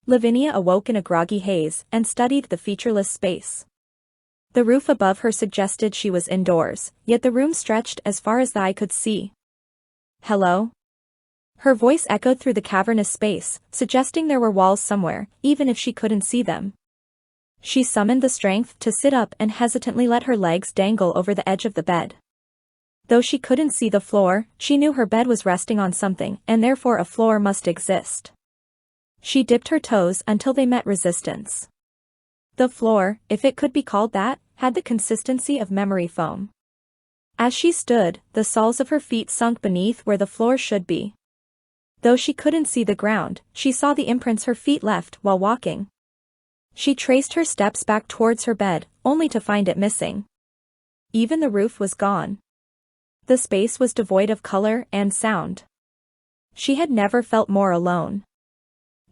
Lavinia awoke in a groggy haze and studied the featureless space. The roof above her suggested she was indoors, yet the room stretched as far as the eye could see. "Hello?" Her voice echoed through the cavernous space, suggesting there were walls somewhere, even if she couldn't see them. She summoned the strength to sit up and hesitantly let her legs dangle over the edge of the bed. Though she couldn't see the floor, she knew her bed was resting on something, and therefore a floor must exist. She dipped her toes until they met resistance. The floor, if it could be called that, had the consistency of memory foam. As she stood, the soles of her feet sunk beneath where the floor should be. Though she couldn't see the ground, she saw the imprints her feet left while walking. She traced her steps back towards her bed, only to find it missing. Even the roof was gone. The space was devoid of color and sound. She had never felt more alone.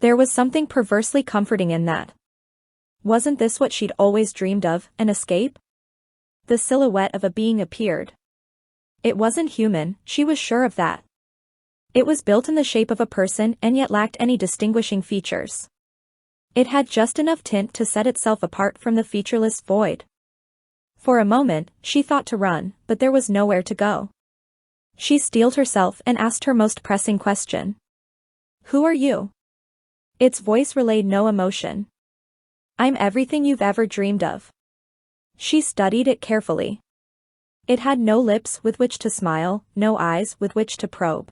There was something perversely comforting in that. Wasn't this what she'd always dreamed of, an escape? The silhouette of a being appeared. It wasn't human, she was sure of that. It was built in the shape of a person and yet lacked any distinguishing features. It had just enough tint to set itself apart from the featureless void. For a moment, she thought to run, but there was nowhere to go. She steeled herself and asked her most pressing question. "Who are you?" Its voice relayed no emotion. "I'm everything you've ever dreamed of." She studied it carefully. It had no lips with which to smile, no eyes with which to probe.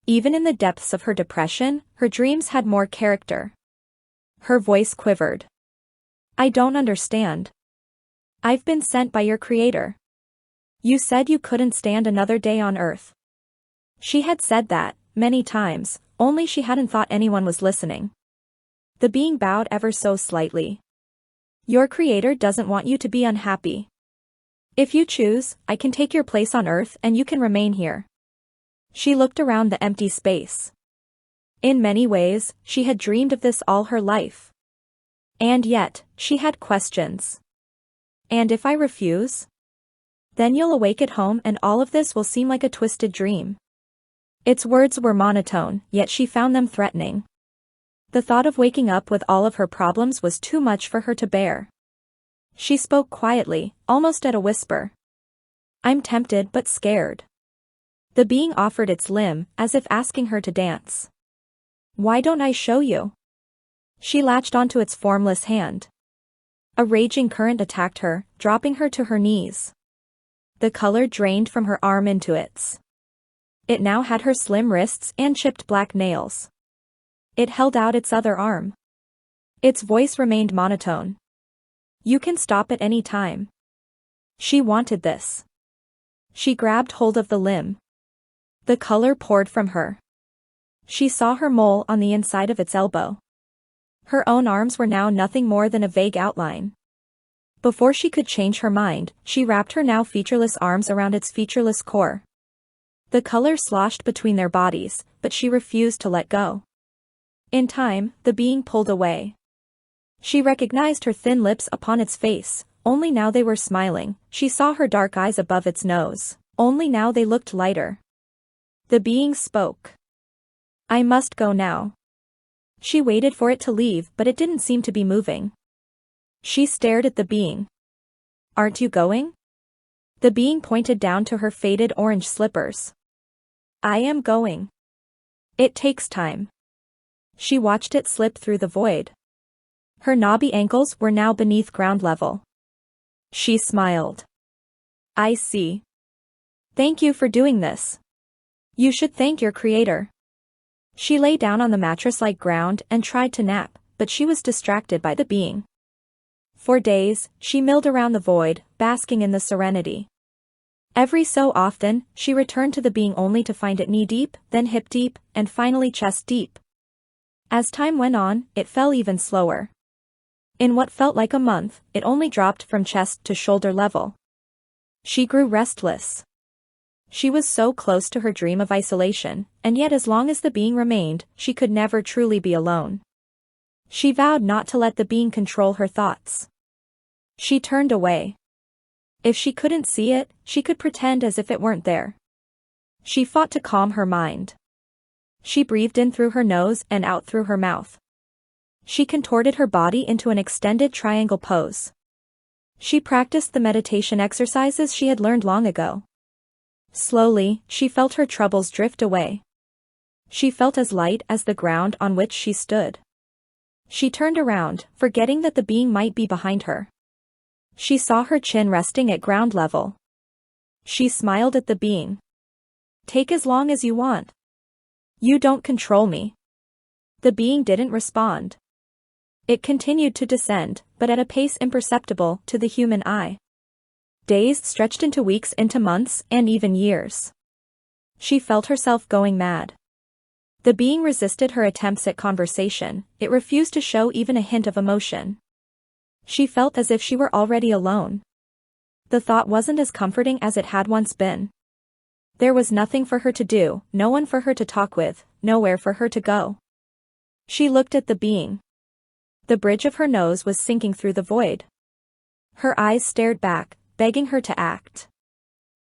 Even in the depths of her depression, her dreams had more character. Her voice quivered. "I don't understand. I've been sent by your creator. You said you couldn't stand another day on Earth." She had said that, many times, only she hadn't thought anyone was listening. The being bowed ever so slightly. "Your creator doesn't want you to be unhappy. If you choose, I can take your place on Earth and you can remain here." She looked around the empty space. In many ways, she had dreamed of this all her life. And yet, she had questions. "And if I refuse? Then you'll awake at home and all of this will seem like a twisted dream." Its words were monotone, yet she found them threatening. The thought of waking up with all of her problems was too much for her to bear. She spoke quietly, almost at a whisper. "I'm tempted but scared." The being offered its limb, as if asking her to dance. "Why don't I show you?" She latched onto its formless hand. A raging current attacked her, dropping her to her knees. The color drained from her arm into its. It now had her slim wrists and chipped black nails. It held out its other arm. Its voice remained monotone. "You can stop at any time." She wanted this. She grabbed hold of the limb. The color poured from her. She saw her mole on the inside of its elbow. Her own arms were now nothing more than a vague outline. Before she could change her mind, she wrapped her now featureless arms around its featureless core. The color sloshed between their bodies, but she refused to let go. In time, the being pulled away. She recognized her thin lips upon its face, only now they were smiling. She saw her dark eyes above its nose, only now they looked lighter. The being spoke. "I must go now." She waited for it to leave, but it didn't seem to be moving. She stared at the being. "Aren't you going?" The being pointed down to her faded orange slippers. "I am going. It takes time." She watched it slip through the void. Her knobby ankles were now beneath ground level. She smiled. "I see. Thank you for doing this. You should thank your creator." She lay down on the mattress-like ground and tried to nap, but she was distracted by the being. For days, she milled around the void, basking in the serenity. Every so often, she returned to the being only to find it knee-deep, then hip-deep, and finally chest-deep. As time went on, it fell even slower. In what felt like a month, it only dropped from chest to shoulder level. She grew restless. She was so close to her dream of isolation, and yet as long as the being remained, she could never truly be alone. She vowed not to let the being control her thoughts. She turned away. If she couldn't see it, she could pretend as if it weren't there. She fought to calm her mind. She breathed in through her nose and out through her mouth. She contorted her body into an extended triangle pose. She practiced the meditation exercises she had learned long ago. Slowly, she felt her troubles drift away. She felt as light as the ground on which she stood. She turned around, forgetting that the being might be behind her. She saw her chin resting at ground level. She smiled at the being. "Take as long as you want. You don't control me." The being didn't respond. It continued to descend, but at a pace imperceptible to the human eye. Days stretched into weeks, into months, and even years. She felt herself going mad. The being resisted her attempts at conversation, it refused to show even a hint of emotion. She felt as if she were already alone. The thought wasn't as comforting as it had once been. There was nothing for her to do, no one for her to talk with, nowhere for her to go. She looked at the being. The bridge of her nose was sinking through the void. Her eyes stared back, begging her to act.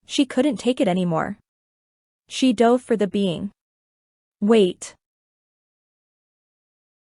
She couldn't take it anymore. She dove for the being. "Wait."